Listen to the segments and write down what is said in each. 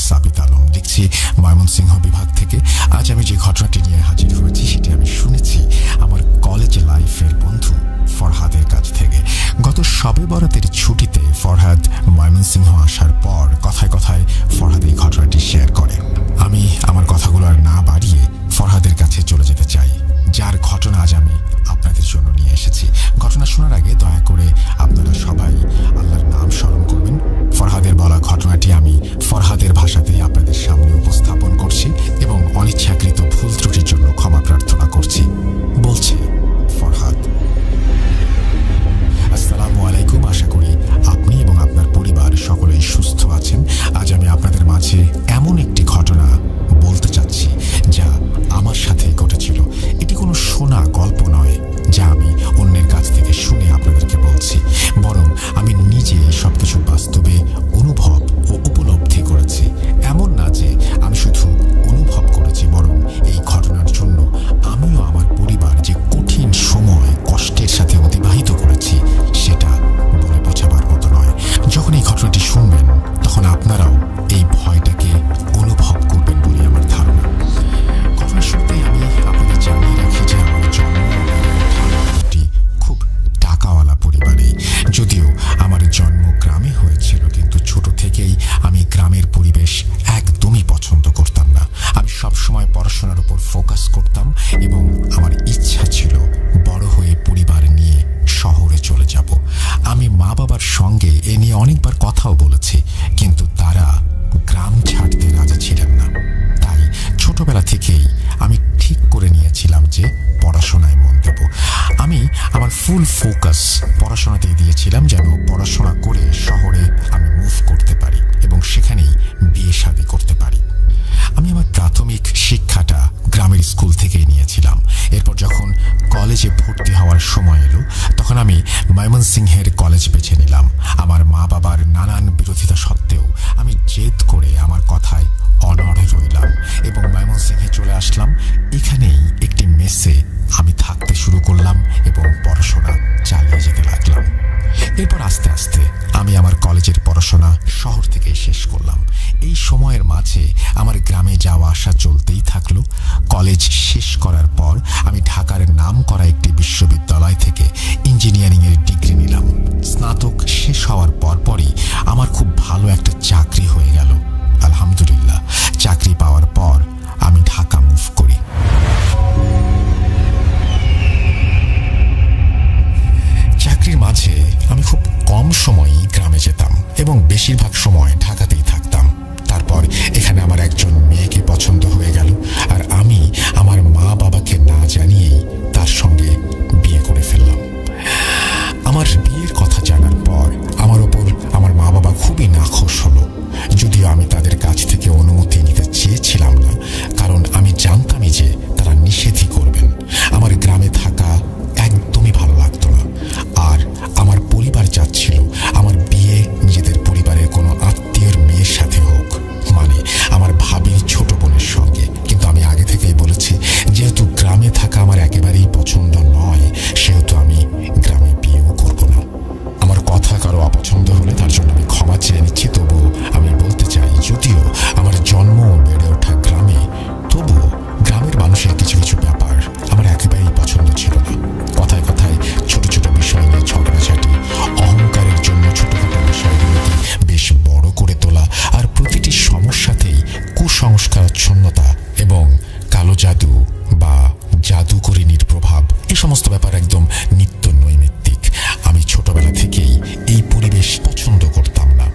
সাবিত আলম, লিখছি ময়মনসিংহ বিভাগ থেকে। আজ আমি যে ঘটনাটি নিয়ে হাজির হয়েছি সেটি আমি শুনেছি আমার কলেজ লাইফের বন্ধু ফরহাদের কাছ থেকে। গত শবে বরাতের ছুটিতে ফরহাদ ময়মনসিংহ আসার পর কথায় কথায় ফরহাদ এই ঘটনাটি শেয়ার করে। আমি আমার কথাগুলো আর না বাড়িয়ে ফরহাদের কাছে চলে যেতে চাই, যার ঘটনা আজ আমি আপনাদের জন্য নিয়ে এসেছি। ঘটনা শোনার আগে দয়া করে আপনারা সবাই আল্লাহর নাম স্মরণ করবেন। ফরহাদের বলা ঘটনাটি আমি ফরহাদের ভাষাতেই আপনাদের সামনে উপস্থাপন করছি এবং অনিচ্ছাকৃত ভুল ত্রুটির জন্য ক্ষমা প্রার্থনা করছি। বলছে ফরহাদ, আসসালামু আলাইকুম। আশা করি আপনি এবং আপনার পরিবার সকলেই সুস্থ আছেন। আজ আমি আপনাদের মাঝে এমন একটি ঘটনা বলতে চাচ্ছি যা আমার সাথে ঘটেছিল। এটি কোনো শোনা গল্প নয় যা আমি অন্যের কাছ থেকে শুনে আপনাদেরকে বলছি, বরং আমি নিজে সবকিছু বাস্তবে অনুভব ও উপলব্ধি করেছি। এমন না যে আমি শুধু অনুভব করেছি, বরং এই ঘটনার জন্য আমিও আমার পরিবার যে কঠিন সময় কষ্টের সাথে অতিবাহিত করেছি সেটা বলে বোঝাবার মতো নয়। যখন এই ঘটনাটি শুনবেন তখন আপনারাও এই ভয়টাকে অনুভব করবেন বলে আমার ধারণা। ঘটনা শুনতেই আমি আপনাদের জানিয়ে রাখি যে আমার জন্ম একটি খুব টাকাওয়ালা পরিবারে। যদিও আমার জন্ম গ্রামে হয়েছিল, কিন্তু ছোট থেকেই আমি গ্রামের পরিবেশ একদমই পছন্দ করতাম না। আমি সবসময় পড়াশোনার উপর ফোকাস করতাম এবং আমার ইচ্ছা ছিল বড় হয়ে পরিবার নিয়ে শহরে চলে যাব। আমি মা বাবার সঙ্গে এ নিয়ে অনেকবার কথাও বলেছি, কিন্তু তারা গ্রাম ছাড়তে রাজি ছিলেন না। তাই ছোটবেলা থেকেই আমি ঠিক করে নিয়েছিলাম যে পড়াশোনায় মন দেব। আমি আমার ফুল ফোকাস পড়াশোনাতেই দিয়েছিলাম, যেন পড়াশোনা করে শহরে আমি মুভ করতে পারি এবং সেখানেই বিয়ে শাদী করতে পারি। আমি আমার প্রাথমিক শিক্ষাটা গ্রামের স্কুল থেকেই নিয়েছিলাম। এরপর যখন কলেজে ভর্তি হওয়ার সময় এলো তখন আমি ময়মনসিংহের কলেজ বেছে নিলাম। আমার মা বাবার নানান বিরোধিতা সত্ত্বেও আমি জেদ করে আমার কথায় অনড় রইলাম এবং ময়মনসিংহে চলে আসলাম। এখানেই একটি মেসে আমি থাকতে শুরু করলাম এবং পড়াশোনা চালিয়ে যেতে লাগলাম। এরপর আস্তে আস্তে আমি আমার কলেজের পড়াশোনা শহর থেকেই শেষ করলাম। এই সময়ের মাঝে আমার গ্রামে যাওয়া আসা চলতেই থাকলো। কলেজ শেষ করার পর আমি ঢাকার নামকরা একটি বিশ্ববিদ্যালয় থেকে ইঞ্জিনিয়ারিংয়ের ডিগ্রি নিলাম। স্নাতক শেষ হওয়ার পরপরই আমার খুব ভালো একটা চাকরি হয়ে গেল। আলহামদুলিল্লাহ, চাকরি পাওয়ার পর আমি ঢাকা মুভ করি। চাকরির মাঝে আমি খুব কম সময়ই গ্রামে যেতাম এবং বেশিরভাগ সময় ঢাকাতেই থাকতাম। তারপর এখানে আমার একজন মেয়েকে পছন্দ হয়ে গেল, আর আমি আমার মা বাবাকে না জানিয়েই তার সঙ্গে বিয়ে করে ফেললাম। আমার বিয়ের কথা জানার পর আমার ওপর আমার মা বাবা খুবই নাখোশ হলো। যদিও আমি তাদের কাছ থেকে অনুমতি নিতে চেয়েছিলাম না, কারণ আমি জানতামই যে তারা নিষেধই করবেন। আমার গ্রামে থাকা একদমই ভালো লাগতো না, আর আমার পরিবার চাচ্ছিল আমার বিয়ে নিজেদের পরিবারের কোনো আত্মীয়ের মেয়ের সাথে হোক, মানে আমার ভাবির ছোট বোনের সঙ্গে। কিন্তু আমি আগে থেকেই বলেছি, যেহেতু গ্রামে থাকা আমার একেবারেই পছন্দ নয়, সেহেতু আমি গ্রামে বিয়েও করব না। আমার কথা কারো অপছন্দ হলে তার জন্য আমি ক্ষমা চেয়ে নিচ্ছি। তবুও আমি বলতে চাই, যদিও আমার জন্ম বেড়ে ওঠা গ্রামে, তবুও গ্রামের মানুষের কিছু কিছু ব্যাপার আমার একেবারেই পছন্দ ছিল না। কথায় কথায় ছোট ছোট বিষয় নিয়ে ঝগড়াঝাটি, অহংকারের জন্য ছোটখাটো বিষয়গুলোকে বেশ বড় করে তোলা, আর প্রতিটি সমস্যাতেই কুসংস্কারাচ্ছন্নতা এবং কালো জাদু বা জাদুকরিনীর প্রভাব, এই সমস্ত ব্যাপার একদম নিত্য নৈমিত্তিক। আমি ছোটবেলা থেকেই এই পরিবেশ পছন্দ করতাম না।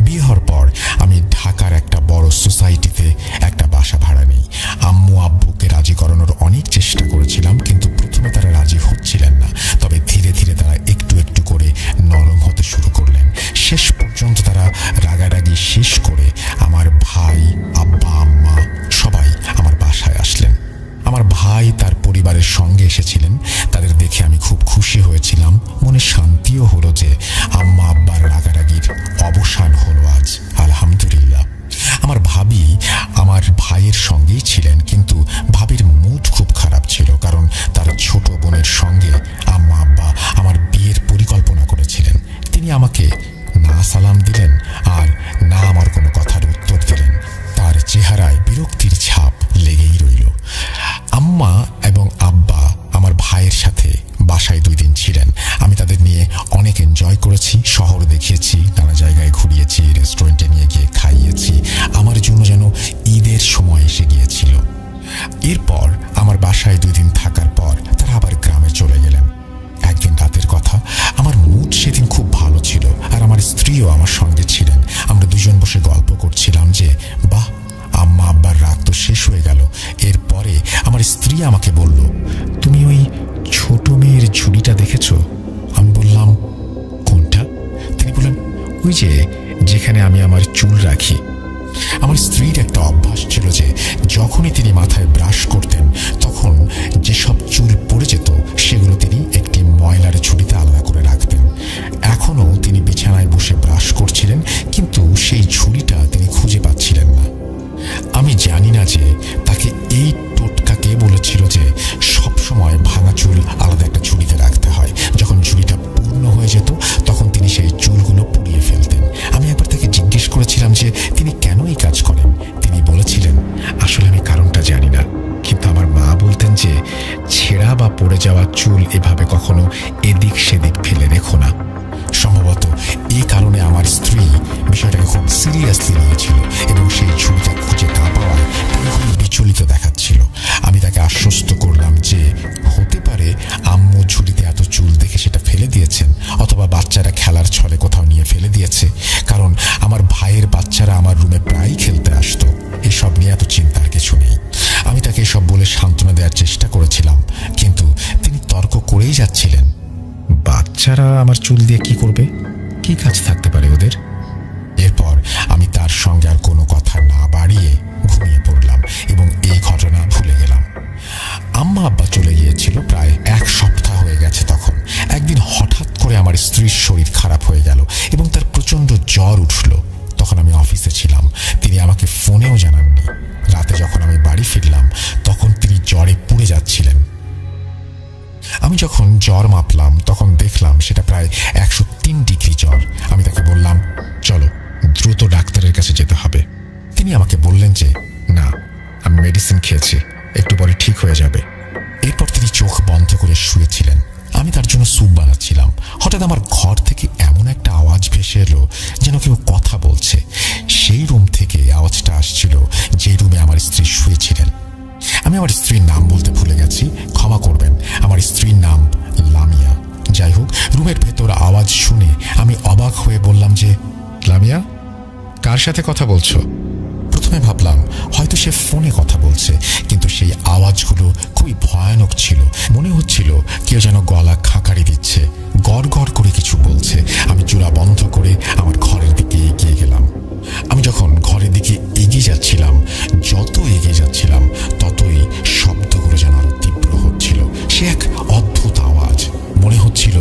বিয়ে হওয়ার পর আমি ঢাকার একটা বড় সোসাইটিতে একটা বাসা ভাড়া নিই। আম্মু আব্বুকে রাজি করানোর অনেক চেষ্টা করেছিলাম, কিন্তু প্রথমে তারা রাজি হচ্ছিলেন না। তবে ধীরে ধীরে তারা একটু একটু করে নরম হতে শুরু করলেন। শেষ পর্যন্ত তারা রাগারাগি শেষ করে আমার ভাই, আব্বা, আম্মা সবাই আমার বাসায় আসলেন। আমার ভাই তার পরিবারের সঙ্গে এসেছিলেন। তাদের দেখে আমি খুব খুশি হয়েছিলাম। মনে শান্তিও হলো যে আম্মা আব্বার রাগারাগির অবসান হলো আজ, আলহামদুলিল্লাহ। আমার ভাবি আমার ভাইয়ের সঙ্গেই ছিলেন, কিন্তু ভাবির মুড খুব খারাপ ছিল, কারণ তার ছোট বোনের সঙ্গে আম্মা আব্বা আমার বিয়ের পরিকল্পনা করেছিলেন। তিনি আমাকে না সালাম দিলেন আর না আমার কোনো কথার উত্তর দিলেন। করছিলাম যে বাহ, আম্মা আব্বার রাগ তো শেষ হয়ে গেল। এরপরে আমার স্ত্রী আমাকে বলল, তুমি ওই ছোট মেয়ের ঝুড়িটা দেখেছো? আমি বললাম, কোনটা? তিনি বললেন, ওই যে যেখানে আমি আমার চুল রাখি। আমার স্ত্রীর একটা অভ্যাস ছিল যে যখনই তিনি মাথায় ব্রাশ করতেন তখন যেসব চুল পড়ে যেত সেগুলো তিনি একটি ময়লার ঝুড়িতে আলাদা করে রাখতেন। এখনও তিনি বিছানায় বসে ব্রাশ করছিলেন, কিন্তু সেই ঝুড়িটা তিনি খুঁজে পাচ্ছিলেন না। আমি জানি না যে তাকে এই টোটকা কে বলেছিল যে সব সময় ভাঙা চুল আলাদা একটা ঝুড়িতে রাখতে হয়। যখন ঝুড়িটা পূর্ণ হয়ে যেত তখন তিনি সেই চুলগুলো পুড়িয়ে ফেলতেন। আমি একবার তাকে জিজ্ঞেস করেছিলাম যে তিনি কেন এই কাজ করেন। তিনি বলেছিলেন, আসলে আমি কারণটা জানি না, কিন্তু আমার মা বলতেন যে ছেঁড়া বা পড়ে যাওয়া চুল এভাবে কখনো এদিক সেদিক ফেলে রেখো না। সম্ভবত এই কারণে আমার স্ত্রী বিষয়টাকে খুব সিরিয়াসলি নিয়েছিল এবং সেই ঝুড়িটা খুঁজে না পাওয়ায় তিনি খুব বিচলিত দেখাচ্ছিল। আমি তাকে আশ্বস্ত করলাম যে হতে পারে আম্মু ঝুড়িতে এত চুল দেখে সেটা ফেলে দিয়েছেন, অথবা বাচ্চারা খেলার ছলে কোথাও নিয়ে ফেলে দিয়েছে, কারণ আমার ভাইয়ের বাচ্চারা আমার রুমে প্রায়ই খেলতে আসতো। এসব নিয়ে এত চিন্তার কিছু নেই। আমি তাকে এসব বলে সান্ত্বনা দেওয়ার চেষ্টা করেছিলাম, কিন্তু তিনি তর্ক করেই যাচ্ছিলেন। বাচ্চারা আমার চুল দিয়ে কি করবে? কি কাজ থাকতে পারে ওদের? এরপর আমি তার সঙ্গে আর কোনো কথা না বাড়িয়ে ঘুমিয়ে পড়লাম এবং এই ঘটনা ভুলে গেলাম। আম্মা আব্বা চলে গিয়েছিল প্রায় 1 সপ্তাহ হয়ে গেছে। তখন একদিন হঠাৎ করে আমার স্ত্রীর শরীর খারাপ হয়ে গেল এবং তার প্রচণ্ড জ্বর উঠল। তখন আমি অফিসে ছিলাম, তিনি আমাকে ফোনেও জানাননি। রাতে যখন আমি বাড়ি ফিরলাম তখন তিনি জ্বরে পুড়ে যাচ্ছিলেন। আমি যখন জ্বর মাপলাম তখন দেখলাম সেটা প্রায় 103 ডিগ্রি জ্বর। আমি তাকে বললাম, চলো দ্রুত ডাক্তারের কাছে যেতে হবে। তিনি আমাকে বললেন যে না, আমি মেডিসিন খেয়েছি, একটু পরে ঠিক হয়ে যাবে। এরপর তিনি চোখ বন্ধ করে শুয়েছিলেন। আমি তার জন্য স্যুপ বানাচ্ছিলাম। হঠাৎ আমার ঘর থেকে এমন একটা আওয়াজ ভেসে এলো যেন কেউ কথা বলছে। সেই রুম থেকে আওয়াজটা আসছিল যে রুমে আমার স্ত্রী শুয়েছিলেন। আমি আমার স্ত্রীর নাম বলতে ভুলে গেছি, ক্ষমা করবেন। আমার স্ত্রীর নাম লামিয়া। যাই হোক, রুমের ভেতর আওয়াজ শুনে আমি অবাক হয়ে বললাম যে, লামিয়া, কার সাথে কথা বলছো? প্রথমে ভাবলাম হয়তো সে ফোনে কথা বলছে, কিন্তু সেই আওয়াজগুলো খুবই ভয়ানক ছিল। মনে হচ্ছিল কেউ যেন গলা খাকারি দিচ্ছে, গড় গড় করে কিছু বলছে। আমি চুলা বন্ধ করে আমার ঘরের দিকে এগিয়ে গেলাম। আমি যখন ঘরের দিকে এগিয়ে যাচ্ছিলাম, যত এগিয়ে যাচ্ছিলাম ততই শব্দগুলো যেন আরো তীব্র হচ্ছিল। সে এক অদ্ভুত আওয়াজ, মনে হচ্ছিল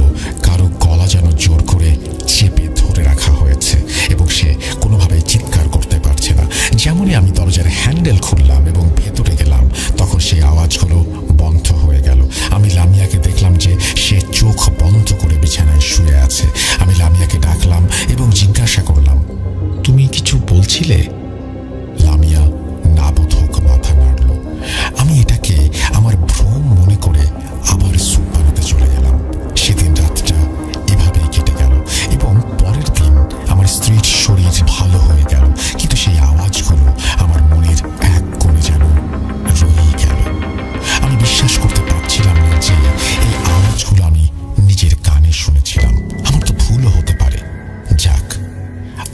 কারো গলা যেন জোর করে চেপে ধরে রাখা হয়েছে এবং সে কোনোভাবেই চিৎকার করতে পারছে না। যেমনই আমি দরজার হ্যান্ডেল খুললাম এবং ভেতরে গেলাম তখন সেই আওয়াজগুলো বন্ধ হয়ে গেল। আমি লামিয়াকে দেখলাম যে সে চোখ বন্ধ করে বিছানায় শুয়ে আছে। আমি লামিয়াকে ডাকলাম এবং জিজ্ঞাসা করলাম, তুমি কিছু বলছিলে? লামিয়া নাবোধক মাথা নাড়ল। আমি এটাকে আমার ভ্রম মনে করে আবার স্যুপ বানাতে চলে গেলাম। সেদিন রাতটা এভাবেই কেটে গেল এবং পরের দিন আমার স্ত্রীর শরীর ভালো হয়ে গেল, কিন্তু সেই আওয়াজগুলো আমার মনের এক কোণে যেন রয়েই গেল। আমি বিশ্বাস করতে পারছিলাম না যে এই আওয়াজগুলো আমি নিজের কানে শুনেছিলাম। আমার তো ভুলও হতে পারে। যাক,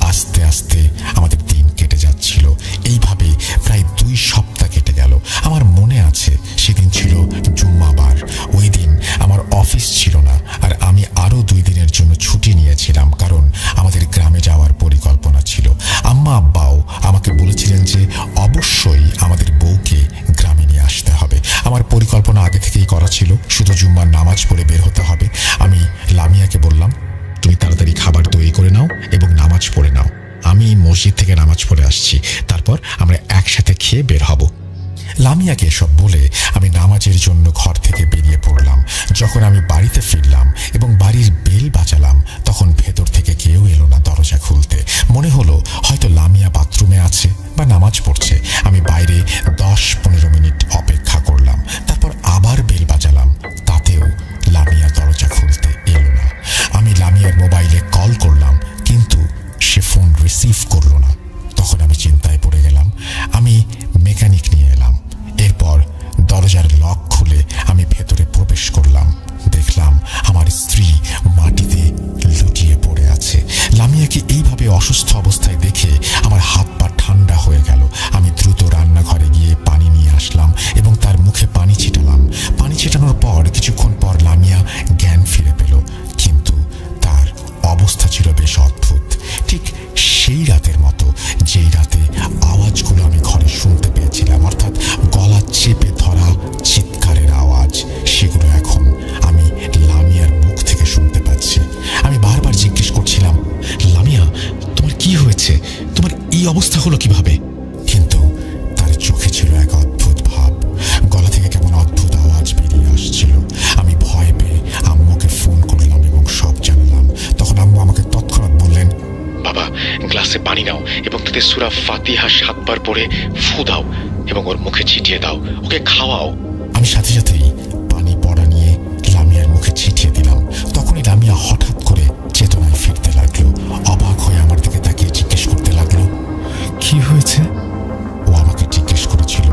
আস্তে আস্তে আমাদের দিন কেটে যাচ্ছিল। এইভাবে প্রায় 2 সপ্তাহ কেটে গেল। আমার মনে আছে সেদিন ছিল জুম্মাবার। ওই দিন আমার অফিস ছিল না আর আমি আরো 2 দিনের জন্য ছুটি নিয়েছিলাম, কারণ আমাদের গ্রামে যাওয়ার পরিকল্পনা ছিল। আম্মা আব্বাও আমাকে বলেছিলেন যে অবশ্যই আমাদের বউকে গ্রামে নিয়ে আসতে হবে। আমার পরিকল্পনা আগে থেকেই করা ছিল, শুধু জুম্মার নামাজ পড়ে বের হতে হবে। আমি লামিয়াকে বললাম, তুমি তাড়াতাড়ি খাবার তৈরি করে নাও এবং নামাজ পড়ে নাও। আমি মসজিদ থেকে নামাজ পড়ে আসছি, তারপর আমরা একসাথে খেয়ে বের হব। লামিয়াকে এসব বলে আমি নামাজের জন্য ঘর থেকে বেরিয়ে পড়লাম। যখন আমি বাড়িতে ফিরলাম এবং বাড়ির বেল বাজালাম তখন ভেতর থেকে কেউ এলো না দরজা খুলতে। মনে হলো হয়তো লামিয়া বাথরুমে আছে বা নামাজ পড়ছে। আমি বাইরে 10-15 মিনিট অপেক্ষা করলাম, তারপর আবার বেল বাজালাম, তাতেও লামিয়া দরজা খুলতে এলো না। আমি লামিয়ার মোবাইলে কল করলাম, কিন্তু সে ফোন রিসিভ করলো না। তখন আমি চিন্তায় পড়ে গেলাম। আমি মেকানিক নিয়ে এলাম। এরপর দরজার লক খুলে আমি ভেতরে প্রবেশ করলাম। দেখলাম আমার স্ত্রী মাটিতে লুটিয়ে পড়ে আছে। লামিয়াকে এইভাবে অসুস্থ অবস্থায় দেখে আমার হাত হলো কিভাবে? কিন্তু তার চোখে ছিল এক অদ্ভুত ভাব, গলা থেকে কেমন অদ্ভুত আওয়াজ বেরিয়ে আসছিল। আমি ভয় পেয়ে আম্মুকে ফোন করলাম এবং সব জানলাম। তখন আম্মু আমাকে তৎক্ষণাৎ বললেন, বাবা, গ্লাসে পানি নাও এবং তাতে সূরা ফাতিহা 7 বার পরে ফু দাও এবং ওর মুখে ছিটিয়ে দাও, ওকে খাওয়াও। আমি সাথে সাথেই পানি পড়া নিয়ে লামিয়ার মুখে ছিটিয়ে দিলাম। তখনই লামিয়া হঠাৎ করে চেতনায় ফিরতে লাগলো। অবাক হয়ে আমার দিকে তাকিয়ে জিজ্ঞেস করতে লাগলো, কি হয়েছে? ও আমাকে জিজ্ঞেস করেছিল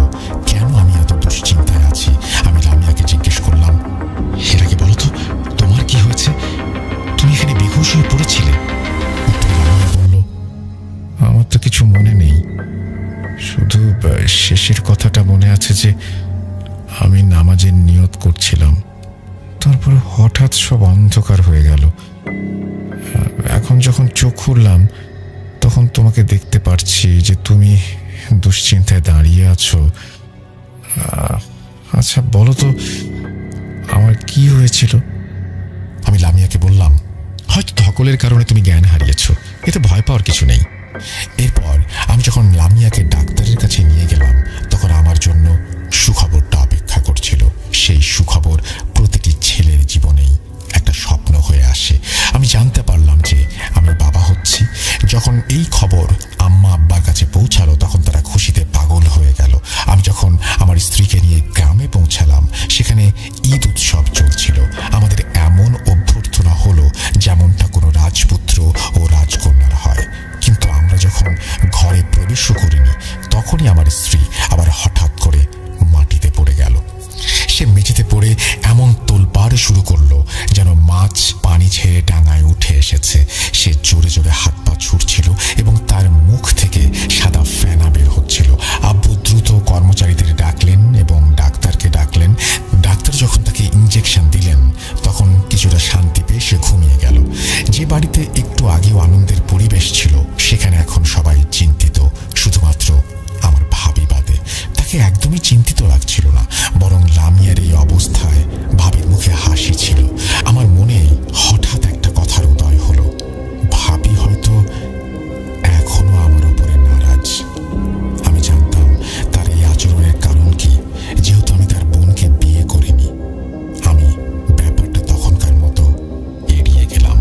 কেন আমি এত দুশ্চিন্তায় আছি। আমি লামিয়াকে জিজ্ঞেস করলাম, এর আগে বলো তো তোমার কি হয়েছে? তুমি এখানে বেহুশ হয়ে পড়েছিলে? উত্তরে লামিয়া বলল, আমার তো কিছু মনে নেই, শুধু শেষের কথাটা মনে আছে যে আমি নামাজের নিয়ত করছিলাম, তারপরে হঠাৎ সব অন্ধকার হয়ে গেল। এখন যখন চোখ খুললাম তখন তোমাকে দেখতে পারছি যে তুমি দুশ্চিন্তায় দাঁড়িয়ে আছো। আচ্ছা বলো তো আমার কি হয়েছিল? আমি লামিয়াকে বললাম, হয়তো ধকলের কারণে তুমি জ্ঞান হারিয়েছ, এতে ভয় পাওয়ার কিছু নেই। এরপর আমি যখন লামিয়াকে ডাক্তারের কাছে নিয়ে গেলাম তখন আমার জন্য সুখবরটা অপেক্ষা করছিল। সেই সুখবর প্রতিটি ছেলের জীবনেই একটা স্বপ্ন হয়ে আসে। আমি জানতে পারলাম যে আমি বাবা হচ্ছি। যখন এই খবর আম্মা আব্বার কাছে পৌঁছালো তখন তারা খুশিতে পাগল হয়ে গেল। আমি যখন আমার স্ত্রীকে নিয়ে গ্রামে পৌঁছালাম সেখানে ঈদ উৎসব চলছিল। আমাদের এমন অভ্যর্থনা হলো যেমনটা কোনো রাজপুত্র ও রাজকন্যার হয়। কিন্তু আমরা যখন ঘরে প্রবেশও করিনি তখনই আমার স্ত্রী আবার হঠাৎ করে মাটিতে পড়ে গেল। সে মেঝেতে পড়ে এমন তোলপাড় শুরু করলো যেন মাছ পানি ছেড়ে ডাঙায় উঠে এসেছে। সে জোরে জোরে হাত পা ছুটছিল এবং তার মুখ থেকে সাদা ফেনা বের হচ্ছিল। আব্বু দ্রুত কর্মচারীদের ডাকলেন এবং ডাক্তারকে ডাকলেন। ডাক্তার যখন তাকে ইঞ্জেকশন দিলেন তখন কিছুটা শান্তি পেয়ে সে ঘুমিয়ে গেল। যে বাড়িতে একটু আগেও আনন্দের পরিবেশ ছিল সেখানে এখন সবাই চিন্তিত, শুধুমাত্র আমার ভাবি বাদে। তাকে একদমই চিন্তিত লাগছিল না, বরং লামিয়ার এই অবস্থায় ভাবির মুখে হাসি ছিল। আমার মনে হঠাৎ একটা কথার উদয় হলো, ভাবি হয়তো এখনো আমার উপরে নারাজ। আমি জানতাম তার এই আচরণের কারণ কি, যেহেতু আমি তার বোনকে বিয়ে করিনি। আমি ব্যাপারটা তখনকার মতো এড়িয়ে গেলাম।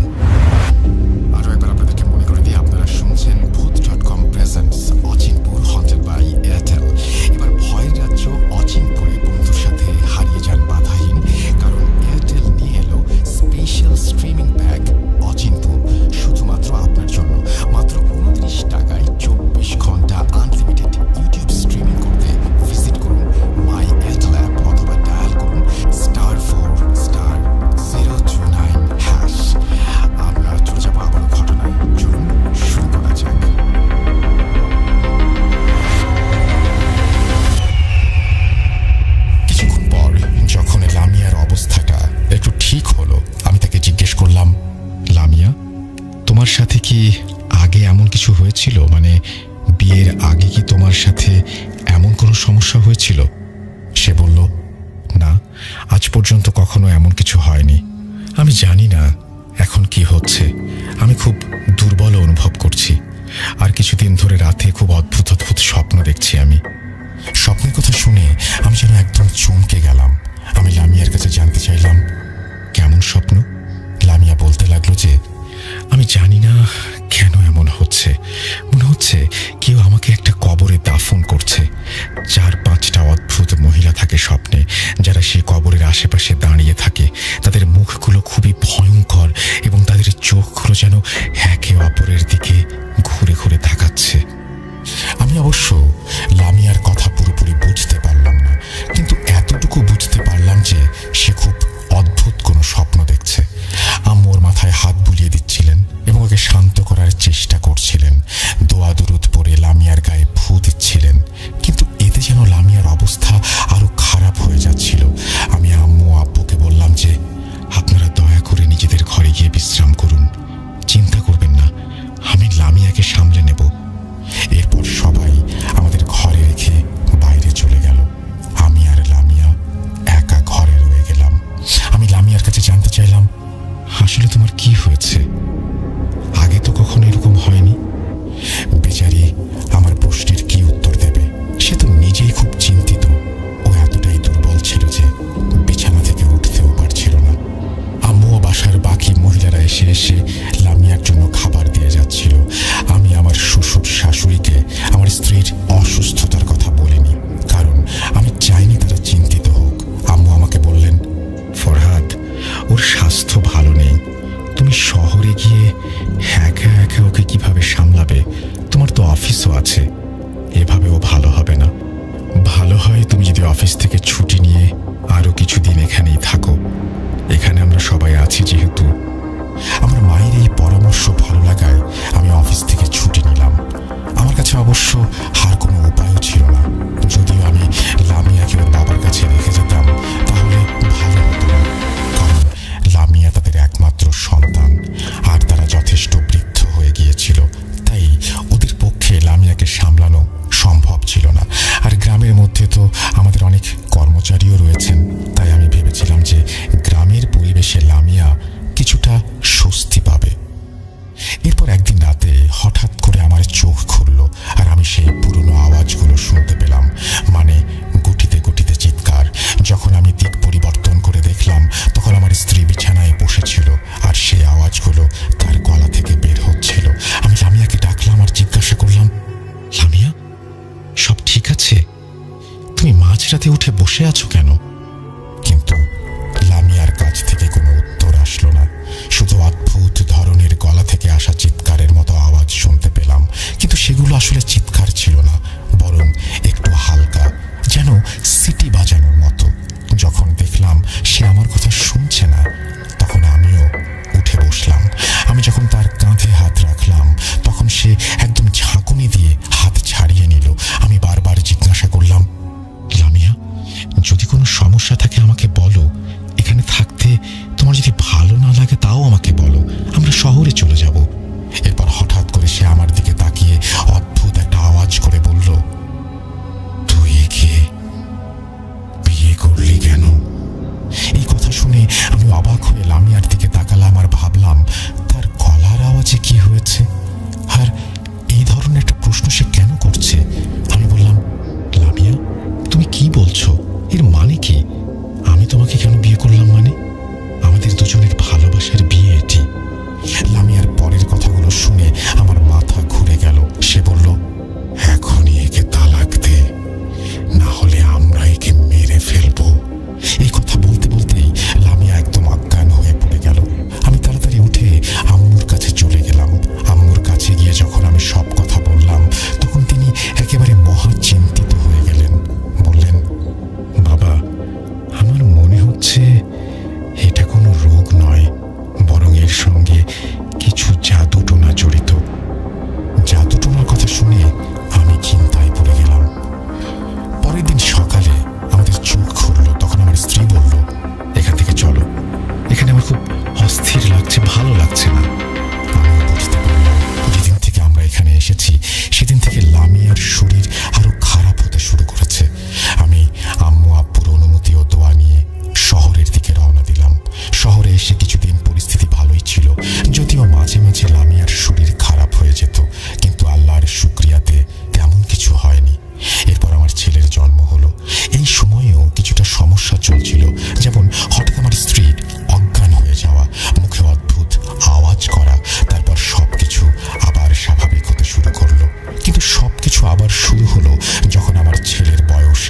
আরও একবার আপনাদেরকে মনে করে দিয়ে আপনারা শুনছেন ভূত.com presents Achinpur haunted by Airtel. এবার ভয়ের রাজ্য অচিনপুরে বন্ধুর সাথে হারিয়ে যান বাধাহীন, কারণ এয়ারটেল নিয়ে এলো স্পেশাল স্ট্রিমিং প্যাক অচিনপুর শুধুমাত্র আপনার জন্য। মাত্র 29 টাকায় 24 ঘন্টা আনলিমিটেড ইউটিউব স্ট্রিমিং করতে ভিজিট করুন মাই এয়ারটেল অ্যাপ অথবা ডায়াল করুন *4*029#। আমরা চলে যাবো আবারও ঘটনায়। চলুন শুরু করা যাক। কিছুক্ষণ পর যখন লামিয়ার অবস্থাটা একটু ঠিক হলো আমি তাকে জিজ্ঞেস করলাম, লামিয়া তোমার সাথে কি আগে এমন কিছু হয়েছিল? মানে বিয়ের আগে কি তোমার সাথে এমন কোনো সমস্যা হয়েছিল? সে বলল, না, আজ পর্যন্ত কখনো এমন কিছু হয়নি। আমি জানি না এখন কি হচ্ছে, আমি খুব দুর্বল অনুভব করছি। আর কিছুদিন ধরে রাতে খুব অদ্ভুত অদ্ভুত স্বপ্ন দেখছি। আমি স্বপ্নের কথা শুনে আমি যেন একদম চমকে গেলাম। আমি লামিয়ার কাছে জানতে চাইলাম, কেমন স্বপ্ন? লামিয়া বলতে লাগলো যে আমি জানি না কেন এমন হচ্ছে, মনে হচ্ছে কেউ আমাকে একটা কবরে দাফন করছে। 4-5টা অদ্ভুত মহিলা থাকে স্বপ্নে, যারা সেই কবরের আশেপাশে দাঁড়িয়ে থাকে। তাদের মুখগুলো খুবই ভয়ঙ্কর এবং তাদের চোখগুলো যেন একে অপরের দিকে ঘুরে ঘুরে তাকাচ্ছে। আমি অবশ্য লামিয়ার কথা পুরোপুরি বুঝতে পারলাম না, কিন্তু এতটুকু বুঝতে পারলাম যে সে খুব অদ্ভুত কোনো স্বপ্ন দেখছে। আম্মু ওর মাথায় হাত বুলিয়ে দিচ্ছিলেন এবং ওকে শান্ত করার চেষ্টা করছিলেন। দোয়া দুরুদ পড়ে লামিয়ার গায়ে ফু দিচ্ছিলেন, কিন্তু এতে যেন লামিয়ার অবস্থা আরো খারাপ হয়ে যাচ্ছিল। আমি আম্মু আব্বুকে বললাম যে আপনারা দয়া করে নিজেদের ঘরে গিয়ে বিশ্রাম করুন, চিন্তা করবেন না, আমি লামিয়াকে সামলে নেব। এরপর সবাই আমাদের আছে। এভাবেও ভালো হবে না। ভালো হয় তুমি যদি অফিস থেকে ছুটি নিয়ে আরো কিছুদিন এখানেই থাকো। এখানে আমরা সবাই আছি যেহেতু। আমার মায়ের এই পরামর্শ ভালো লাগায় আমি অফিস থেকে ছুটি নিলাম। আমার কাছে অবশ্য আর কোনো উপায়ও ছিল না। যদিও আমি লামিয়াকে ওর বাবার কাছে রেখে যেতাম তাহলে ভালো হতো না, কারণ লামিয়া তাদের একমাত্র সন্তান আর তারা যথেষ্ট বৃদ্ধ হয়ে গিয়েছিল। তাই ওদের পক্ষে লামিয়াকে সামলানো সম্ভব ছিল না। আর গ্রামের মধ্যে তো আমাদের অনেক কর্মচারীও রয়েছেন। তাই আমি ভেবেছিলাম যে গ্রামের পরিবেশে লামিয়া কিছুটা স্বস্তি পাবে। এরপর একদিন রাতে হঠাৎ করে আমার চোখ খুলল আর আমি সেই পুরনো আওয়াজগুলো শুনতে পেলাম, মানে গুটিতে গুটিতে চিৎকার। যখন আমি দিক পরিবর্তন করে দেখলাম তখন আমার স্ত্রী বিছানায় বসেছিল আর সেই আওয়াজগুলো তার গলা থেকে বের হচ্ছিল। আমি লামিয়াকে ডাকলাম আর জিজ্ঞাসা করলাম, লামিয়া, সব ঠিক আছে? তুমি মাঝরাতে উঠে বসে আছো কেন? কিন্তু লামিয়ার কাছ থেকে কোনো উত্তর আসলো না। শুধু অদ্ভুত ধরনের গলা থেকে আসা চিৎকারের মতো আওয়াজ শুনতে পেলাম, কিন্তু সেগুলো আসলে চিৎকার ছিল না, বরং একটু হালকা, যেন সিটি বাজানোর মতো। যখন দেখলাম সে আমার কথা শুনছে না তখন আমিও উঠে বসলাম। আমি যখন তার কাঁধে হাত রাখলাম তখন সে একদম ঝাঁকুনি দিয়ে হাত ছাড়িয়ে নিল। আমি বারবার জিজ্ঞাসা করলাম, লামিয়া, যদি কোনো সমস্যা থাকে আমাকে বলো। এখানে থাকতে তোমার যদি ভালো না লাগে তাও আমাকে বলো, আমরা শহরে চলে যাব। এরপর হঠাৎ করে সে আমার দিকে তাকিয়ে অদ্ভুত একটা আওয়াজ করে বলল, তুই একে বিয়ে করলি কেন? এই কথা শুনে আমি অবাক হয়ে লামিয়ার দিকে তাকালাম আর ভাবলাম তার গলার আওয়াজে কি হয়েছে, আর এই ধরনের একটা প্রশ্ন সে কেন করছে। আমি বললাম, লামিয়া, তুমি কি বলছো? এর মানে কি? আমি তোমাকে কেন বিয়ে করলাম মানে? আমাদের দুজনের ভালোবাসার বিয়ে এটি। লামিয়ার পরের কথাগুলো শুনে আমার মাথা ঘুরে গেল। সে বলল, এখনই একে তালাক দে, না হলে আমরা একে মেরে ফেলবো। এই কথা বলতে বলতেই লামিয়া একদম অজ্ঞান হয়ে পড়ে গেল। আমি তাড়াতাড়ি উঠে আম্মুর কাছে চলে গেলাম। আম্মুর কাছে গিয়ে যখন আমি সব কথা বললাম তখন তিনি একেবারে মহা চিন্তিত হয়ে গেলেন। বললেন, বাবা, আমার মনে হচ্ছে এটা কোনো রোগ নয়, বরং এর সঙ্গে কিছু জাদুটোনা জড়িত। জাদুটোনার কথা শুনে আমি চিন্তায় পড়ে গেলাম। পরের দিন সকালে আমাদের চোখ খুলল, তখন আমার স্ত্রী বলল, এখান থেকে চলো, এখানে আমার খুব অস্থির লাগছে, ভালো লাগছে না। আমিও বুঝতে পারলাম যেদিন থেকে আমরা এখানে এসেছি সেদিন থেকে লামিয়ার শরীর আরো খারাপ হতে শুরু করেছে। আমি আম্মু আব্বুর অনুমতি ও দোয়া নিয়ে শহরের দিকে রওনা দিলাম। শহরে এসে কিছুদিন পরিস্থিতি ভালোই ছিল, যদিও মাঝে মাঝে লামিয়ার শরীর খারাপ হয়ে যেত, কিন্তু আল্লাহর শুকরিয়াতে তেমন কিছু হয়নি। এরপর আমার ছেলের জন্ম হলো। এই সময়েও কিছুটা সমস্যা চলছিল, যেমন হঠাৎ আমার স্ত্রীর অজ্ঞান হয়ে যাওয়া, মুখে অদ্ভুত আওয়াজ করা, তারপর সবকিছু আবার স্বাভাবিক হতে শুরু করলো। কিন্তু সবকিছু আবার শুরু হলো যখন আমার ছেলের বয়স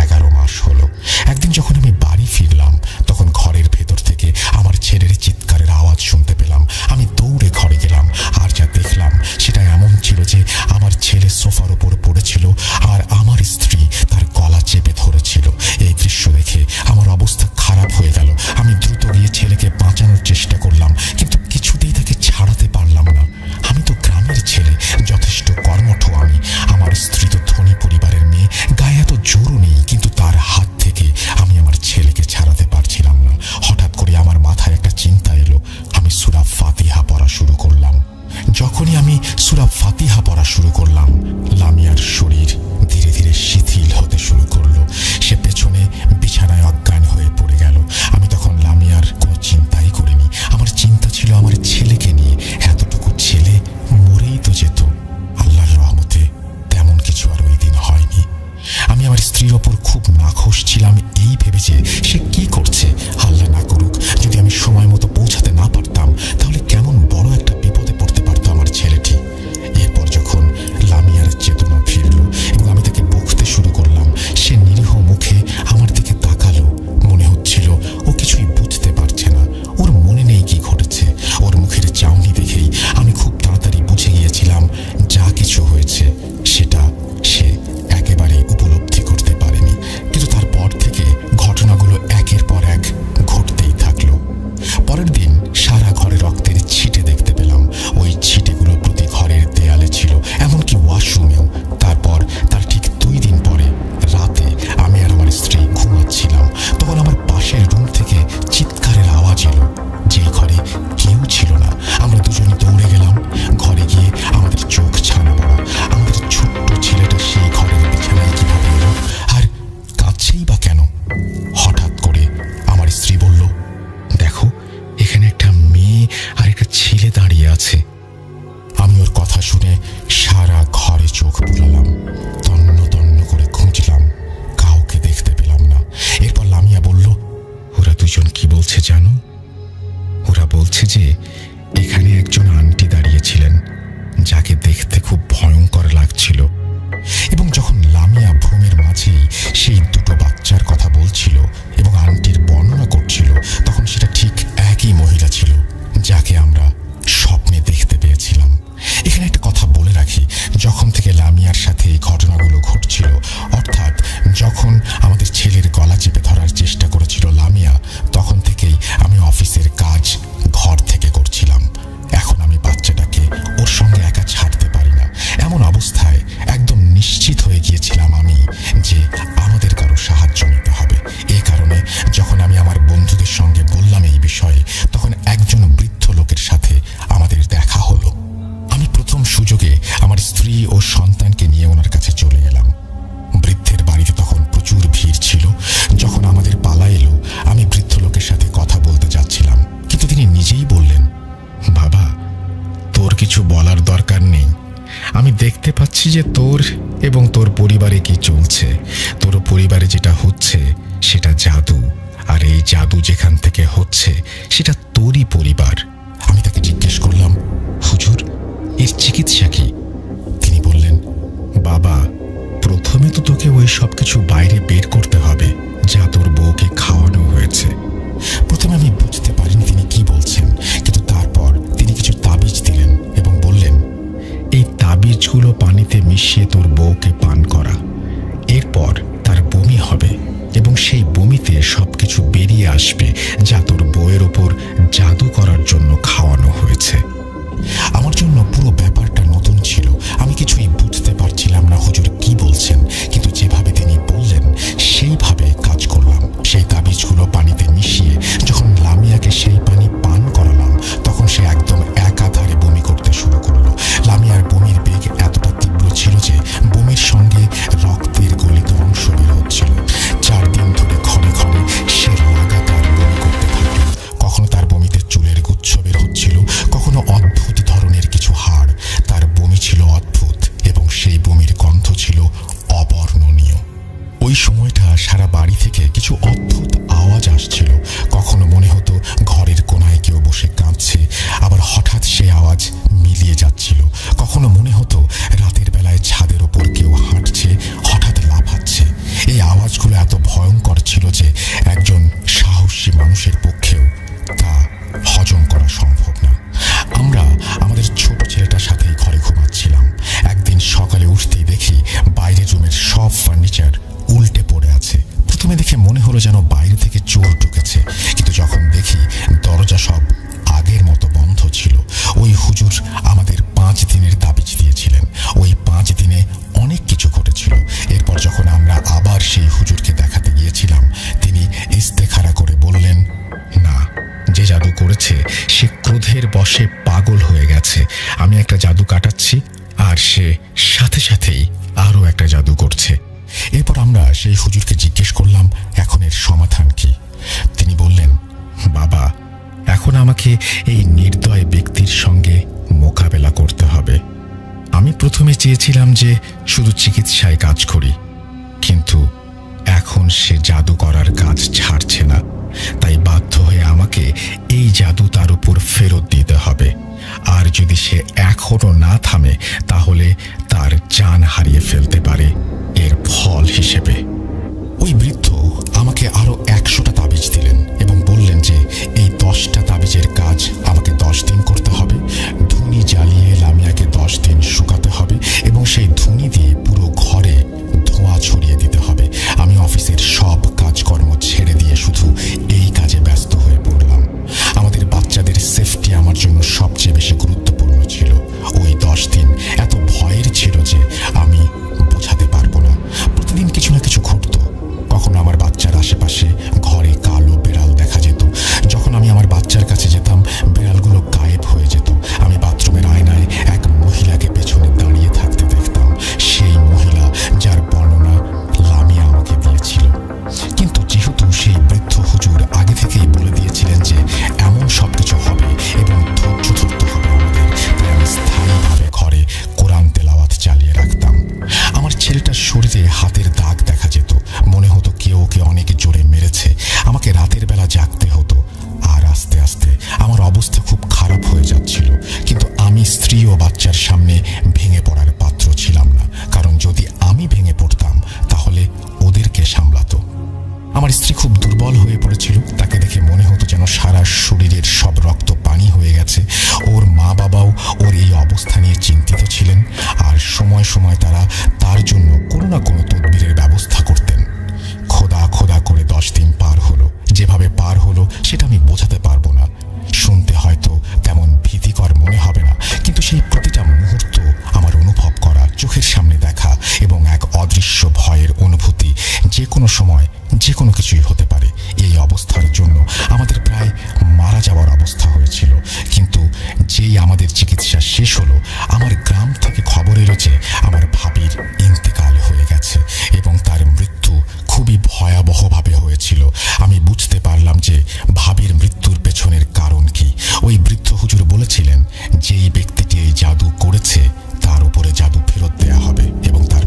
11 মাস হলো। একদিন যখন আমি বাড়ি ফিরলাম তখন ঘরের ভেতর থেকে আমার ছেলের চিৎকারের আওয়াজ শুনতে পেলাম। আমি দৌড়ে ঘরে গেলাম আর যা দেখলাম সেটা এমন ছিল যে আমার ছেলে সোফার উপর পড়েছিল আর আমার স্ত্রী তার গলা চেপে ধরেছিল। এই দৃশ্য দেখে আমার অবস্থা খারাপ হয়ে গেল। আমি দ্রুত গিয়ে ছেলেকে বাঁচানোর চেষ্টা করলাম, কিন্তু কিছুতেই তাকে ছাড়াতে পারলাম না। আমি তো গ্রামের ছেলে, যথেষ্ট কর্মঠ আমি। আমার স্ত্রী তো ধনী পরিবারের মেয়ে, গায়ে এত জোরও নেই, কিন্তু তার হাত থেকে আমি আমার ছেলেকে ছাড়াতে পারছিলাম না। হঠাৎ করে আমার মাথায় একটা চিন্তা এলো। আমি সূরা ফাতিহা পড়া শুরু করলাম। যখনই আমি সূরা ফাতিহা পড়া শুরু করলাম লামিয়ার শরীর ধীরে ধীরে শিথিল হতে শুরু করলো। সে পেছনে বিছানায় অজ্ঞান হয়ে পড়ে গেল। আমি তখন লামিয়ার কোনো চিন্তাই করিনি। আমার চিন্তা ছিল আমার ছেলেকে নিয়ে। এতটুকু ছেলে মরেই তো যেত। আল্লাহর রহমতে তেমন কিছু আর ওই দিন হয়নি। আমি আমার স্ত্রীর ওপর খুব নাখোশ ছিলাম এই ভেবে যে সে কি করছে। আল্লাহ না করুক যদি আমি সময় মতো পৌঁছাতে না পারতাম তাহলে কেমন বড় একটা বিপদে পড়তে পারতো আমার ছেলেটি। এরপর যখন লামিয়ার চেতনা ফিরল এবং আমি তাকে বকতে শুরু করলাম, সে নিরীহ মুখে আমার দিকে তাকালো। মনে হচ্ছিল ও কিছুই বুঝতে পারছে না, ওর মনে নেই কি ঘটেছে। ওর মুখের চাউনি দেখেই আমি খুব তাড়াতাড়ি বুঝে গিয়েছিলাম যা কিছু হয়েছে সে এবং তোর পরিবারে কি চলছে? তোর পরিবারে যেটা হচ্ছে সেটা জাদু, আর এই জাদু যেখান থেকে হচ্ছে সেটা তোরই পরিবার। আমি তাকে জিজ্ঞেস করলাম, হুজুর, এর চিকিৎসা কি? তিনি বললেন, বাবা, প্রথমে তো তোকে ওই সব কিছু বাইরে বের করতে হবে যা তোর বউকে খাওয়ানো হয়েছে। প্রথমে আমি বুঝতে পারিনি তিনি কি বলছেন, কিন্তু তারপর তিনি কিছু তাবিজ দিলেন এবং বললেন, এই তাবিজগুলো পানিতে মিশিয়ে তোর বউকে পান করা। এরপর তার বমি হবে এবং সেই বমিতে সবকিছু বেরিয়ে আসবে যা তোর বউয়ের ওপর জাদু করার জন্য খাওয়ানো হয়েছে। আমার জন্য পুরো ব্যাপারটা নতুন ছিল। আমি কিছুই বুঝতে পারছিলাম না হুজুর কি বলছেন, কিন্তু যেভাবে তিনি বললেন সেইভাবে কাজ করলাম। সেই তাবিজগুলো পানিতে মিশিয়ে যখন লামিয়াকে সেই পানি পান করালাম, তখন সে একদম একাধারে বমি করতে শুরু করলো। লামিয়ার বমির বেগ এতটা তীব্র ছিল যে বমির সঙ্গে রক্তের গলিত অংশ বের হচ্ছিল। 4 দিন ধরে ক্ষণে ক্ষণে সে লাগাতার বমি করতে থাকলো। কখনো তার বমিতে চুলের গুচ্ছ বের হচ্ছিল, কখনো অদ্ভুত ধরনের কিছু হাড়। তার বমি ছিল অদ্ভুত এবং সেই বমির গন্ধ ছিল অবর্ণনীয়। ওই সময়টা সারা বাড়ি থেকে কিছু অদ্ভুত আওয়াজ আসছিল। কখনো মনে হতো ঘরের কোনায় কেউ বসে কাঁদছে, আবার হঠাৎ সেই আওয়াজ মিলিয়ে যাচ্ছিল। কখনো মনে হতো রাতের বেলায় ছাদের ওপর কেউ হাঁটছে, হঠাৎ লাফাচ্ছে। এই আওয়াজগুলো এত ভয়ঙ্কর ছিল যে একজন সাহসী মানুষের পক্ষেও তা হজম করা সম্ভব না। আমরা আমাদের ছোট ছেলেটার সাথেই ঘরে ঘুমাচ্ছিলাম। একদিন সকালে উঠতেই দেখি বাইরের রুমের সব ফার্নিচার উল্টে পড়ে আছে। প্রথমে দেখে মনে হলো যেন বাইরে থেকে চোর ঢুকেছে, কিন্তু যখন দেখি দরজা সব আগের মতো বন্ধ ছিল। ওই হুজুর আমাদের 5 দিনের তাবিজ দিয়েছিলেন। ওই 5 দিনে অনেক কিছু ঘটেছিল। এরপর যখন আমরা আবার সেই হুজুরকে দেখাতে গিয়েছিলাম, তিনি ইস্তেখারা করে বললেন, না, যে জাদু করেছে সে ক্রোধের বশে পাগল হয়ে গেছে। আমি একটা জাদু কাটাচ্ছি আর সে সাথে সাথেই আরও একটা জাদু করছে। এরপর আমরা সেই হুজুরকে জিজ্ঞেস করলাম, এখন এর সমাধান কি? তিনি বললেন, বাবা, এখন আমাকে এই নির্দয় ব্যক্তির সঙ্গে মোকাবেলা করতে হবে। আমি প্রথমে চেয়েছিলাম যে শুধু চিকিৎসায় কাজ করি, কিন্তু এখন সে জাদু করার কাজ ছাড়ছে না। তাই বাধ্য হয়ে আমাকে এই জাদু তার উপর ফেরত দিতে হবে। আর যদি সে এখনো না থামে, তাহলে তার জান হারিয়ে ফেলতে পারে এর ফল হিসেবে। ওই বৃদ্ধ আমাকে আরো 100টা তাবিজ দিলেন এবং বললেন যে এই 10টা তাবিজের কাজ আমাকে 10 দিন করতে হবে। ধুনি জ্বালিয়ে লামিয়াকে 10 দিন শুকাতে হবে এবং সেই ধুনি দিয়ে পুরো ঘরে ধোঁয়া ছড়িয়ে দিতে হবে। আমি অফিসের সব কাজকর্ম ছেড়ে দিয়ে শুধু এই কাজে ব্যস্ত হয়ে পড়লাম। আমাদের বাচ্চাদের সেফটি আমার জন্য সবচেয়ে বেশি গুরুত্বপূর্ণ ছিল। ওই 10 দিন এত ভয়ের ছিল যে আমি বোঝাতে পারবো না। প্রতিদিন কিছু না কিছু ঘটতো। কখনো আমার বাচ্চার আশেপাশে ঘরে কালো বিড়াল দেখা যেত। যখন আমি আমার বাচ্চার কাছে যেতাম, বিড়ালগুলো গায়েব হয়ে যেত। আমি বাথরুমের আয়নায় এক মহিলাকে পেছনে দাঁড়িয়ে থাকতে দেখতাম। সেই মহিলা যার বর্ণনা লামিয়া আমাকে দিয়েছিল। কিন্তু যেহেতু সেই বৃদ্ধ হুজুর আগে থেকেই বলে দিয়েছিলেন যে এমন সব কিছু হবে এবং ধৈর্য ধরতে হবে আমাদের, তাই আমি স্থায়ীভাবে ঘরে কোরআন তেলাওয়াত চালিয়ে রাখতাম। আমার ছেলেটার শরীরে হাতের দাগ দেখা যেত। মনে হতো কেউ ওকে অনেক জোরে মেরেছে। আমাকে রাতের বেলা জাগতে হতো। আর আস্তে আস্তে আমার অবস্থা খুব খারাপ হয়ে যাচ্ছিল। কিন্তু আমি স্ত্রী ও বাচ্চার সামনে ভেঙে পড়ার পাত্র ছিলাম না, কারণ যদি আমি ভেঙে পড়তাম তাহলে ওদেরকে সামলাতো। আমার স্ত্রী খুব দুর্বল হয়ে পড়েছিল। তাকে দেখে মনে হতো যেন সারা শরীরের সব রক্ত পানি হয়ে গেছে। ওর মা বাবাও ওর এই অবস্থা নিয়ে চিন্তিত ছিলেন, আর সময় সময় তারা তার জন্য কোনো না কোনো তদবিরের ব্যবস্থা করতেন। খোদা খোদা করে 10 দিন পার হলো। যেভাবে পার হলো সেটা আমি বোঝাতে পারবো না। শুনতে হয়তো তেমন ভীতিকর মনে হবে না, কিন্তু সেই প্রতিটা মুহূর্ত আমার অনুভব করা, চোখের সামনে দেখা এবং এক অদৃশ্য ভয়ের অনুভূতি, যে কোনো সময় যে কোনো কিছুই হতে পারে। এই অবস্থার জন্য আমাদের প্রায় মারা যাওয়ার অবস্থা হয়েছিল। কিন্তু যেই আমাদের চিকিৎসা শেষ হলো, আমার গ্রাম থেকে খবর এলো যে আমার ভাবির ইন্তেকাল হয়ে গেছে এবং তার মৃত্যু খুবই ভয়াবহভাবে হয়েছিল। আমি বুঝতে পারলাম যে ভাবির মৃত্যুর পেছনের কারণ কি। ওই বৃদ্ধ হুজুর বলেছিলেন যেই ব্যক্তিটি এই জাদু করেছে তার উপরে জাদু ফেরত দেয়া হবে এবং তার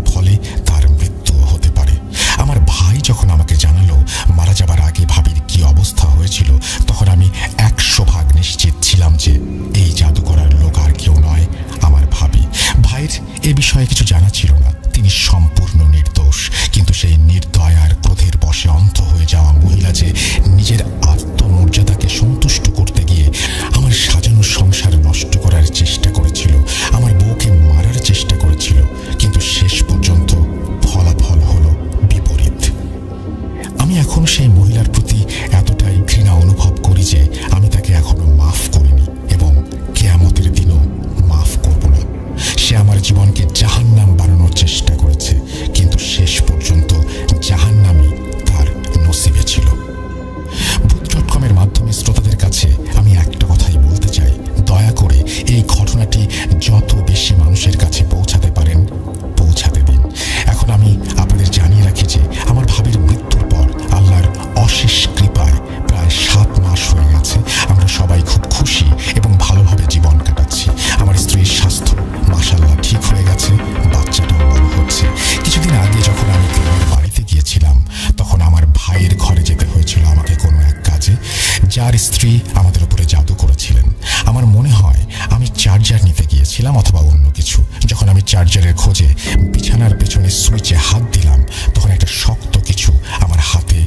চার্জারের খোঁজে বিছানার পেছনে সুইচে হাত দিলাম, তখন একটা শক্ত কিছু আমার হাতে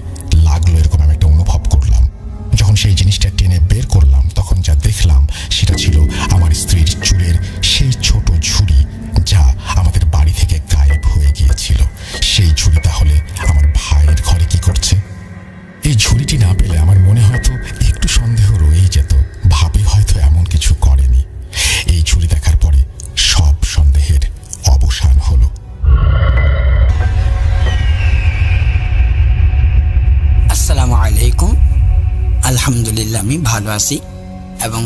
লাগলো, এরকম আমি একটা অনুভব করলাম। যখন সেই জিনিসটা টেনে বের করলাম, তখন যা দেখলাম সেটা ছিল আমার স্ত্রীর চুলের সেই ছোট ঝুড়ি, যা আমাদের বাড়ি থেকে গায়েব হয়ে গিয়েছিল। সেই ঝুড়ি তাহলে আমার ভাইয়ের ঘরে কি করছে? এই ঝুড়িটি না পেলে আমার মনে হয়তো একটু সন্দেহ রয়েই যেত, ভাবি হয়তো এমন কিছু করেনি। এই ঝুড়ি দেখার পরে সব সন্দেহের অবসান হলো। আসসালামু আলাইকুম। আলহামদুলিল্লাহ আমি ভালো আছি এবং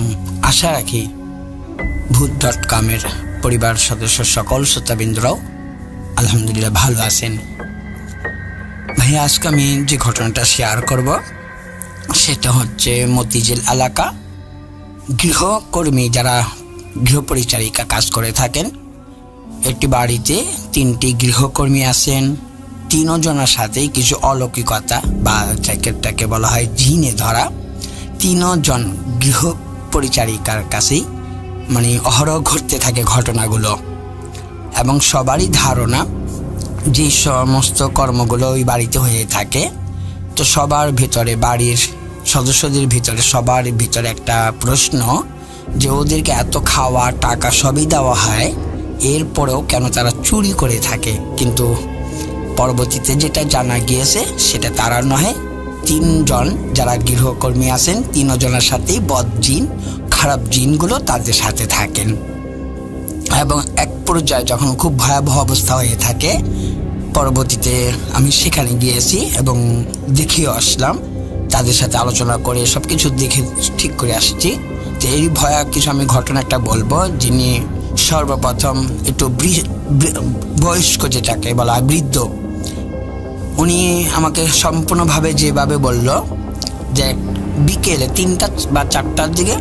আশা রাখি ভূত.com-এর পরিবার সদস্য সকল শ্রোতাবৃন্দরাও আলহামদুলিল্লাহ ভালো আছেন। ভাইয়া, আজকে আমি যে ঘটনাটা শেয়ার করব সেটা হচ্ছে মতিঝিল এলাকা গৃহকর্মী, যারা গৃহপরিচারিকা কাজ করে থাকেন। একটি বাড়িতে 3টি গৃহকর্মী আছেন। 3 জনের সাথেই কিছু অলৌকিকতা বা জ্যাকেটটাকে বলা হয় জিনে ধরা। 3 জন গৃহ পরিচারিকার কাছেই মানে অহরহ ঘটতে থাকে ঘটনাগুলো, এবং সবারই ধারণা যে সমস্ত কর্মগুলো ওই বাড়িতে হয়ে থাকে, তো সবার ভিতরে, বাড়ির সদস্যদের ভিতরে সবার ভিতরে একটা প্রশ্ন যে ওদেরকে এত খাওয়া টাকা সবই দেওয়া হয়, এরপরেও কেন তারা চুরি করে থাকে। কিন্তু পরবর্তীতে যেটা জানা গিয়েছে সেটা তারা নয়, 3 জন যারা গৃহকর্মী আছেন 3 জনের সাথেই বদ জিন, খারাপ জিনগুলো তাদের সাথে থাকেন। এবং এক পর্যায়ে যখন খুব ভয়াবহ অবস্থা হয়ে থাকে, পরবর্তীতে আমি সেখানে গিয়েছি এবং দেখিয়ে আসলাম, তাদের সাথে আলোচনা করে সব কিছু দেখে ঠিক করে আসছি। তো এই ভয়াবহ কিছু আমি ঘটনা একটা বলবো। যিনি সর্বপ্রথম একটু বয়স্ক, যেটাকে বলা হয় বৃদ্ধ, উনি আমাকে সম্পূর্ণভাবে যেভাবে বলল যে বিকেলে 3টা বা 4টার দিকে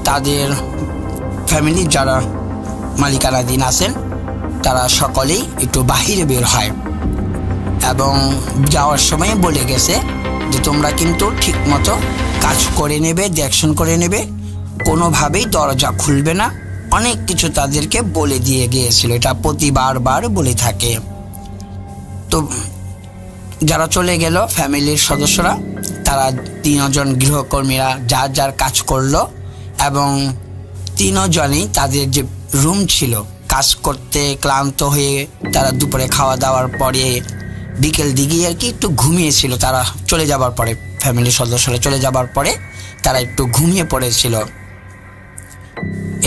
তাদের ফ্যামিলি যারা মালিকানাধীন আছেন তারা সকলেই একটু বাহিরে বের হয়, এবং যাওয়ার সময় বলে গেছে যে তোমরা কিন্তু ঠিক মতো কাজ করে নেবে, দেখশন করে নেবে, কোনোভাবেই দরজা খুলবে না। অনেক কিছু তাদেরকে বলে দিয়ে গিয়েছিল, এটা প্রতিবার বলে থাকে। তো যারা চলে গেল ফ্যামিলির সদস্যরা, তারা 3 জন গৃহকর্মীরা যার যার কাজ করলো, এবং 3 জনই তাদের যে রুম ছিল, কাজ করতে ক্লান্ত হয়ে তারা দুপুরে খাওয়া দাওয়ার পরে বিকেল দিকে আর কি একটু ঘুমিয়েছিল। তারা চলে যাবার পরে, ফ্যামিলির সদস্যরা চলে যাবার পরে তারা একটু ঘুমিয়ে পড়েছিল।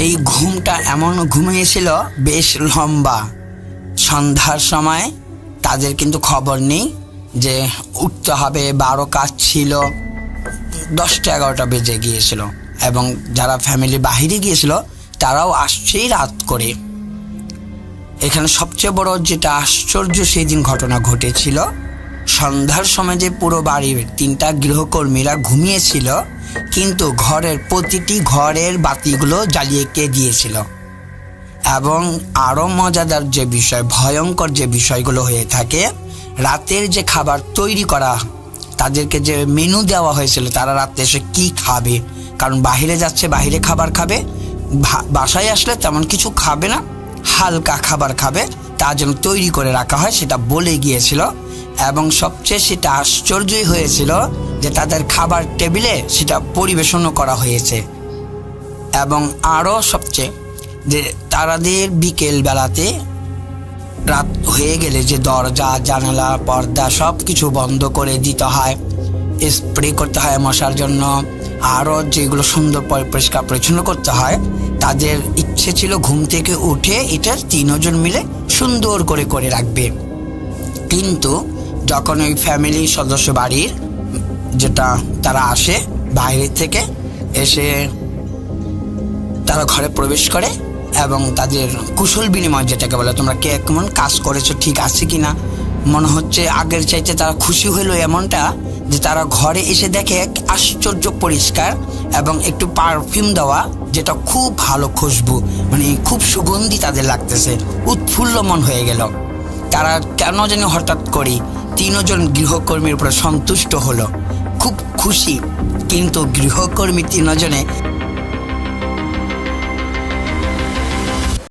এই ঘুমটা এমন ঘুমিয়েছিল বেশ লম্বা। সন্ধ্যার সময় তাদের কিন্তু খবর নেই যে উঠতে হবে, 12 কাজ ছিল, 10টা-11টা বেজে গিয়েছিল, এবং যারা ফ্যামিলি বাহিরে গিয়েছিল তারাও আসছেই রাত করে। এখানে সবচেয়ে বড় যেটা আশ্চর্য সেই দিন ঘটনা ঘটেছিল, সন্ধ্যার সময় যে পুরো বাড়ির 3টা গৃহকর্মীরা ঘুমিয়েছিল, কিন্তু ঘরের প্রতিটি ঘরের বাতিগুলো জ্বালিয়ে কে দিয়েছিল। এবং আরও মজাদার যে বিষয়, ভয়ঙ্কর যে বিষয়গুলো হয়ে থাকে, রাতের যে খাবার তৈরি করা, তাদেরকে যে মেনু দেওয়া হয়েছিল তারা রাতে এসে কি খাবে, কারণ বাহিরে যাচ্ছে, বাহিরে খাবার খাবে, বাসায় আসলে তেমন কিছু খাবে না, হালকা খাবার খাবে, তা যেন তৈরি করে রাখা হয় সেটা বলে গিয়েছিল। এবং সবচেয়ে সেটা আশ্চর্যই হয়েছিল যে তাদের খাবার টেবিলে সেটা পরিবেশনও করা হয়েছে। এবং আরও সবচেয়ে যে তাদের বিকেল বেলাতে রাত হয়ে গেলে যে দরজা জানালা পর্দা সব কিছু বন্ধ করে দিতে হয়, স্প্রে করতে হয় মশার জন্য, আরও যেগুলো সুন্দর পরিষ্কার পরিচ্ছন্ন করতে হয়। তাদের ইচ্ছে ছিল ঘুম থেকে উঠে এটা 3 জন মিলে সুন্দর করে রাখবে। কিন্তু যখন ওই ফ্যামিলি সদস্য বাড়ির যেটা তারা আসে বাইরে থেকে এসে, তারা ঘরে প্রবেশ করে এবং তাদের কুশল বিনিময়, যেটাকে বলে তোমরা কে কেমন কাজ করেছো, ঠিক আছে কিনা, মনে হচ্ছে আগের চাইতে তারা খুশি হলো এমনটা যে তারা ঘরে এসে দেখে আশ্চর্য পরিষ্কার এবং একটু পারফিউম দেওয়া, যেটা খুব ভালো খুশবু, মানে খুব সুগন্ধি তাদের লাগতেছে, উৎফুল্ল মন হয়ে গেল। তারা কেন জানি হঠাৎ করে 3 জন গৃহকর্মীর উপরে সন্তুষ্ট হলো, খুব খুশি। কিন্তু গৃহকর্মী 3 জনে